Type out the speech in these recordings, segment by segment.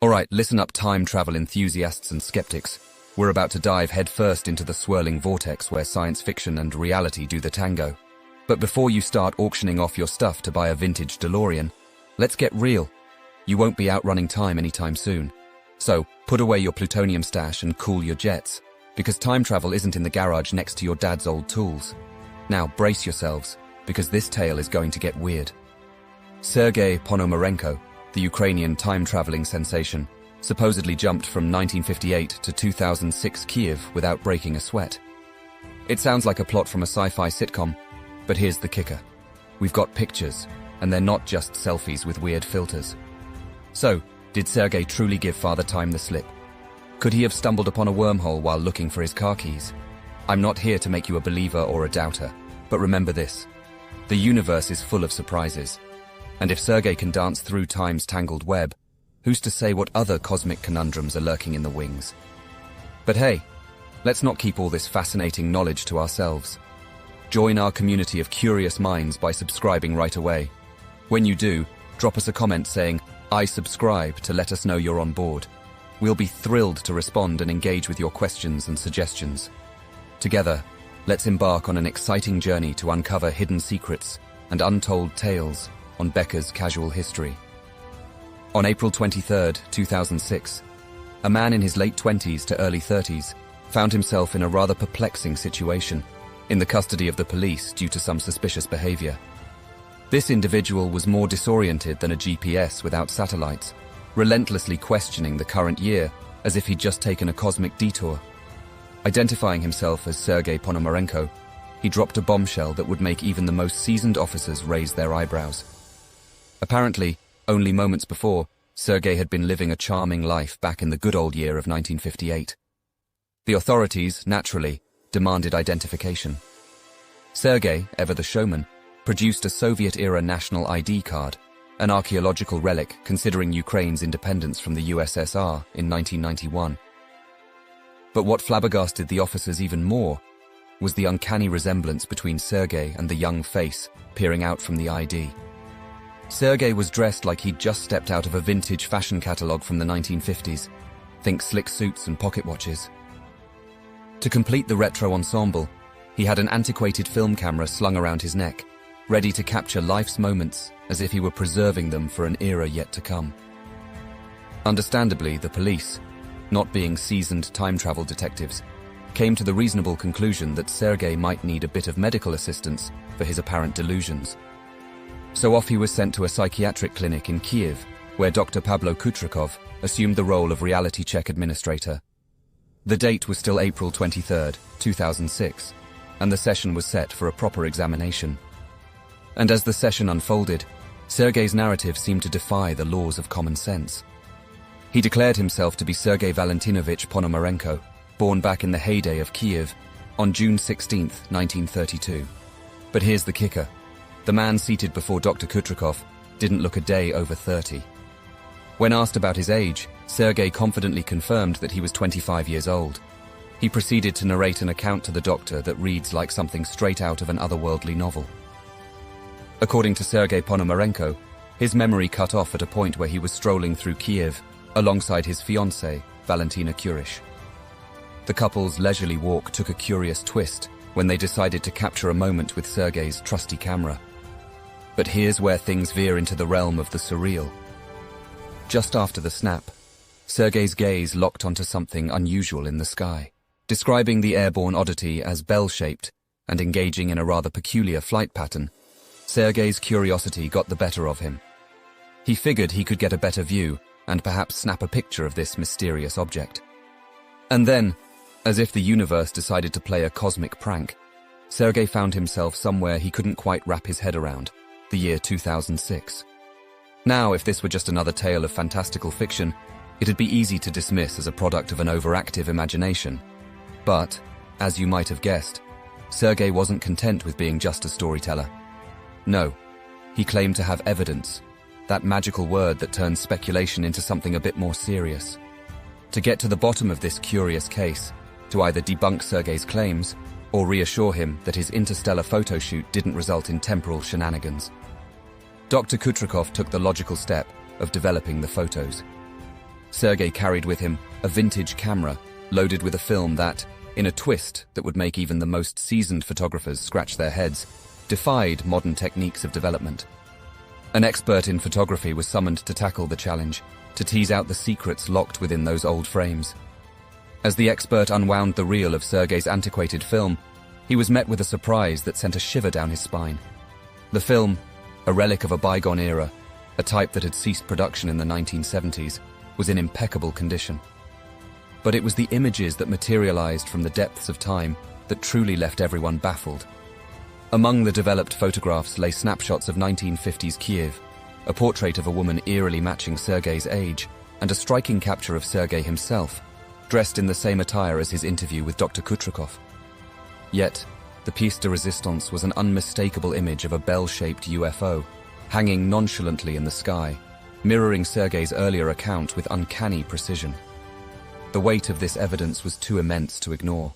Alright, listen up time travel enthusiasts and skeptics. We're about to dive headfirst into the swirling vortex where science fiction and reality do the tango. But before you start auctioning off your stuff to buy a vintage DeLorean, let's get real. You won't be outrunning time anytime soon. So, put away your plutonium stash and cool your jets, because time travel isn't in the garage next to your dad's old tools. Now brace yourselves, because this tale is going to get weird. Sergei Ponomarenko, the Ukrainian time-traveling sensation, supposedly jumped from 1958 to 2006 Kyiv without breaking a sweat. It sounds like a plot from a sci-fi sitcom, but here's the kicker. We've got pictures, and they're not just selfies with weird filters. So, did Sergei truly give Father Time the slip? Could he have stumbled upon a wormhole while looking for his car keys? I'm not here to make you a believer or a doubter, but remember this. The universe is full of surprises. And if Sergei can dance through time's tangled web, who's to say what other cosmic conundrums are lurking in the wings? But hey, let's not keep all this fascinating knowledge to ourselves. Join our community of curious minds by subscribing right away. When you do, drop us a comment saying, "I subscribe," to let us know you're on board. We'll be thrilled to respond and engage with your questions and suggestions. Together, let's embark on an exciting journey to uncover hidden secrets and untold tales on Becker's Casual History. On April 23, 2006, a man in his late 20s to early 30s found himself in a rather perplexing situation, in the custody of the police due to some suspicious behavior. This individual was more disoriented than a GPS without satellites, relentlessly questioning the current year as if he'd just taken a cosmic detour. Identifying himself as Sergei Ponomarenko, he dropped a bombshell that would make even the most seasoned officers raise their eyebrows. Apparently, only moments before, Sergei had been living a charming life back in the good old year of 1958. The authorities, naturally, demanded identification. Sergei, ever the showman, produced a Soviet-era national ID card, an archaeological relic considering Ukraine's independence from the USSR in 1991. But what flabbergasted the officers even more was the uncanny resemblance between Sergei and the young face peering out from the ID. Sergei was dressed like he'd just stepped out of a vintage fashion catalogue from the 1950s. Think slick suits and pocket watches. To complete the retro ensemble, he had an antiquated film camera slung around his neck, ready to capture life's moments as if he were preserving them for an era yet to come. Understandably, the police, not being seasoned time travel detectives, came to the reasonable conclusion that Sergei might need a bit of medical assistance for his apparent delusions. So off he was sent to a psychiatric clinic in Kyiv, where Dr. Pablo Kutrikov assumed the role of reality check administrator. The date was still April 23, 2006, and the session was set for a proper examination. And as the session unfolded, Sergei's narrative seemed to defy the laws of common sense. He declared himself to be Sergei Valentinovich Ponomarenko, born back in the heyday of Kyiv on June 16, 1932. But here's the kicker. The man seated before Dr. Kutrikov didn't look a day over 30. When asked about his age, Sergei confidently confirmed that he was 25 years old. He proceeded to narrate an account to the doctor that reads like something straight out of an otherworldly novel. According to Sergei Ponomarenko, his memory cut off at a point where he was strolling through Kyiv alongside his fiancée, Valentina Kurish. The couple's leisurely walk took a curious twist when they decided to capture a moment with Sergei's trusty camera. But here's where things veer into the realm of the surreal. Just after the snap, Sergei's gaze locked onto something unusual in the sky, describing the airborne oddity as bell-shaped and engaging in a rather peculiar flight pattern. Sergei's curiosity got the better of him. He figured he could get a better view and perhaps snap a picture of this mysterious object. And then, as if the universe decided to play a cosmic prank, Sergei found himself somewhere he couldn't quite wrap his head around, the year 2006. Now, if this were just another tale of fantastical fiction, it'd be easy to dismiss as a product of an overactive imagination. But, as you might have guessed, Sergei wasn't content with being just a storyteller. No, he claimed to have evidence, that magical word that turns speculation into something a bit more serious. To get to the bottom of this curious case, to either debunk Sergei's claims or reassure him that his interstellar photo shoot didn't result in temporal shenanigans, Dr. Kutrikov took the logical step of developing the photos. Sergei carried with him a vintage camera loaded with a film that, in a twist that would make even the most seasoned photographers scratch their heads, defied modern techniques of development. An expert in photography was summoned to tackle the challenge, to tease out the secrets locked within those old frames. As the expert unwound the reel of Sergei's antiquated film, he was met with a surprise that sent a shiver down his spine. The film, a relic of a bygone era, a type that had ceased production in the 1970s, was in impeccable condition. But it was the images that materialized from the depths of time that truly left everyone baffled. Among the developed photographs lay snapshots of 1950s Kyiv, a portrait of a woman eerily matching Sergei's age, and a striking capture of Sergei himself, dressed in the same attire as his interview with Dr. Kutrikov. Yet, the pièce de résistance was an unmistakable image of a bell-shaped UFO, hanging nonchalantly in the sky, mirroring Sergei's earlier account with uncanny precision. The weight of this evidence was too immense to ignore.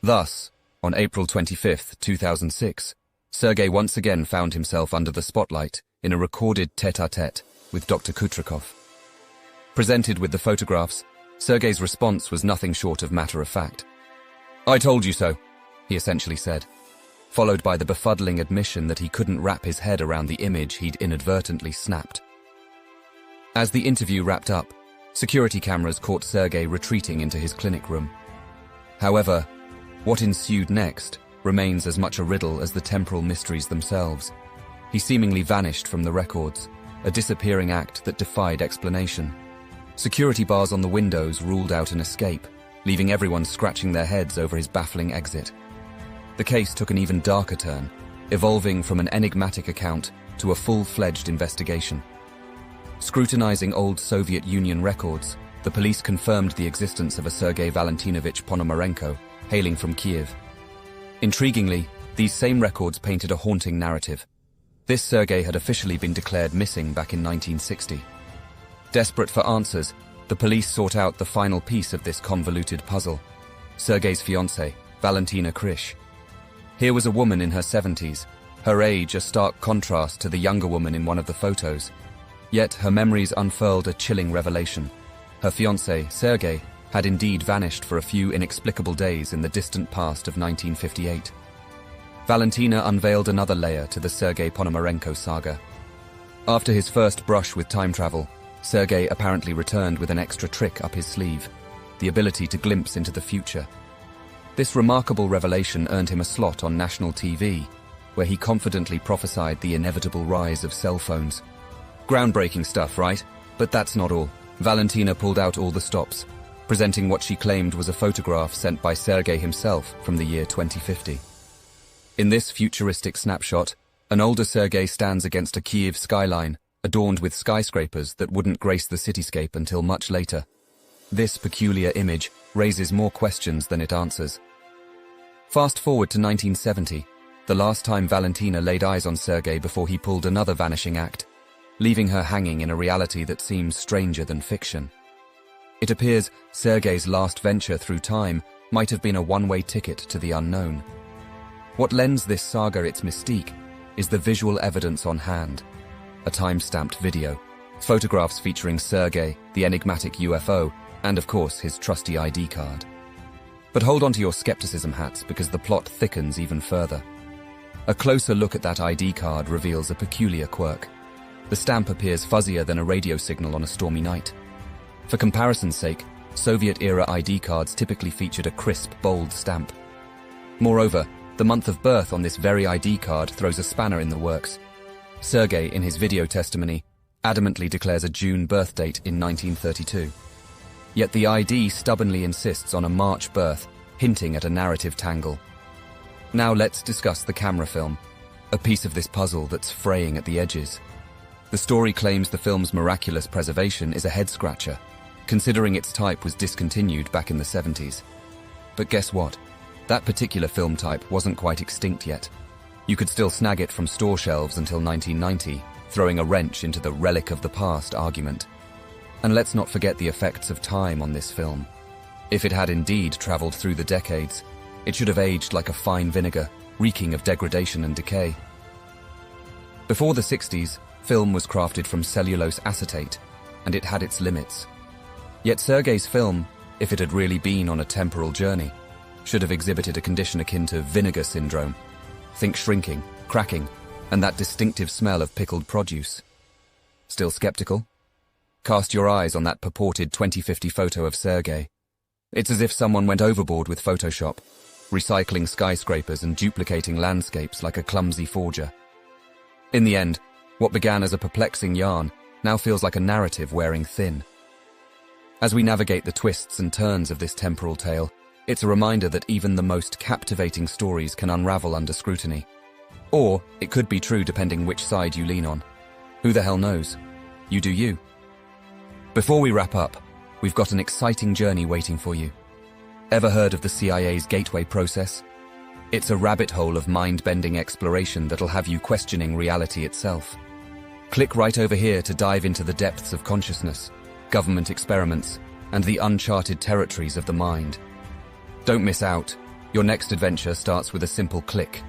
Thus, on April 25, 2006, Sergei once again found himself under the spotlight in a recorded tête-à-tête with Dr. Kutrikov. Presented with the photographs, Sergei's response was nothing short of matter-of-fact. "I told you so," he essentially said, followed by the befuddling admission that he couldn't wrap his head around the image he'd inadvertently snapped. As the interview wrapped up, security cameras caught Sergei retreating into his clinic room. However, what ensued next remains as much a riddle as the temporal mysteries themselves. He seemingly vanished from the records, a disappearing act that defied explanation. Security bars on the windows ruled out an escape, leaving everyone scratching their heads over his baffling exit. The case took an even darker turn, evolving from an enigmatic account to a full-fledged investigation. Scrutinizing old Soviet Union records, the police confirmed the existence of a Sergei Valentinovich Ponomarenko, hailing from Kyiv. Intriguingly, these same records painted a haunting narrative. This Sergei had officially been declared missing back in 1960. Desperate for answers, the police sought out the final piece of this convoluted puzzle: Sergei's fiancée, Valentina Krish. Here was a woman in her 70s, her age a stark contrast to the younger woman in one of the photos. Yet her memories unfurled a chilling revelation. Her fiancé, Sergei, had indeed vanished for a few inexplicable days in the distant past of 1958. Valentina unveiled another layer to the Sergei Ponomarenko saga. After his first brush with time travel, Sergei apparently returned with an extra trick up his sleeve: the ability to glimpse into the future. This remarkable revelation earned him a slot on national TV, where he confidently prophesied the inevitable rise of cell phones. Groundbreaking stuff, right? But that's not all. Valentina pulled out all the stops, presenting what she claimed was a photograph sent by Sergei himself from the year 2050. In this futuristic snapshot, an older Sergei stands against a Kyiv skyline, adorned with skyscrapers that wouldn't grace the cityscape until much later. This peculiar image raises more questions than it answers. Fast forward to 1970, the last time Valentina laid eyes on Sergei before he pulled another vanishing act, leaving her hanging in a reality that seems stranger than fiction. It appears Sergei's last venture through time might have been a one-way ticket to the unknown. What lends this saga its mystique is the visual evidence on hand: a time-stamped video, photographs featuring Sergei, the enigmatic UFO, and of course his trusty ID card. But hold on to your skepticism hats, because the plot thickens even further. A closer look at that ID card reveals a peculiar quirk. The stamp appears fuzzier than a radio signal on a stormy night. For comparison's sake, Soviet-era ID cards typically featured a crisp, bold stamp. Moreover, the month of birth on this very ID card throws a spanner in the works. Sergei, in his video testimony, adamantly declares a June birth date in 1932. Yet the ID stubbornly insists on a March birth, hinting at a narrative tangle. Now let's discuss the camera film, a piece of this puzzle that's fraying at the edges. The story claims the film's miraculous preservation is a head-scratcher, considering its type was discontinued back in the 70s. But guess what? That particular film type wasn't quite extinct yet. You could still snag it from store shelves until 1990, throwing a wrench into the relic of the past argument. And let's not forget the effects of time on this film. If it had indeed traveled through the decades, it should have aged like a fine vinegar, reeking of degradation and decay. Before the 60s, film was crafted from cellulose acetate, and it had its limits. Yet Sergei's film, if it had really been on a temporal journey, should have exhibited a condition akin to vinegar syndrome. Think shrinking, cracking, and that distinctive smell of pickled produce. Still skeptical? Cast your eyes on that purported 2050 photo of Sergei. It's as if someone went overboard with Photoshop, recycling skyscrapers and duplicating landscapes like a clumsy forger. In the end, what began as a perplexing yarn now feels like a narrative wearing thin. As we navigate the twists and turns of this temporal tale, it's a reminder that even the most captivating stories can unravel under scrutiny. Or it could be true depending which side you lean on. Who the hell knows? You do you. Before we wrap up, we've got an exciting journey waiting for you. Ever heard of the CIA's Gateway process? It's a rabbit hole of mind-bending exploration that'll have you questioning reality itself. Click right over here to dive into the depths of consciousness, government experiments, and the uncharted territories of the mind. Don't miss out. Your next adventure starts with a simple click.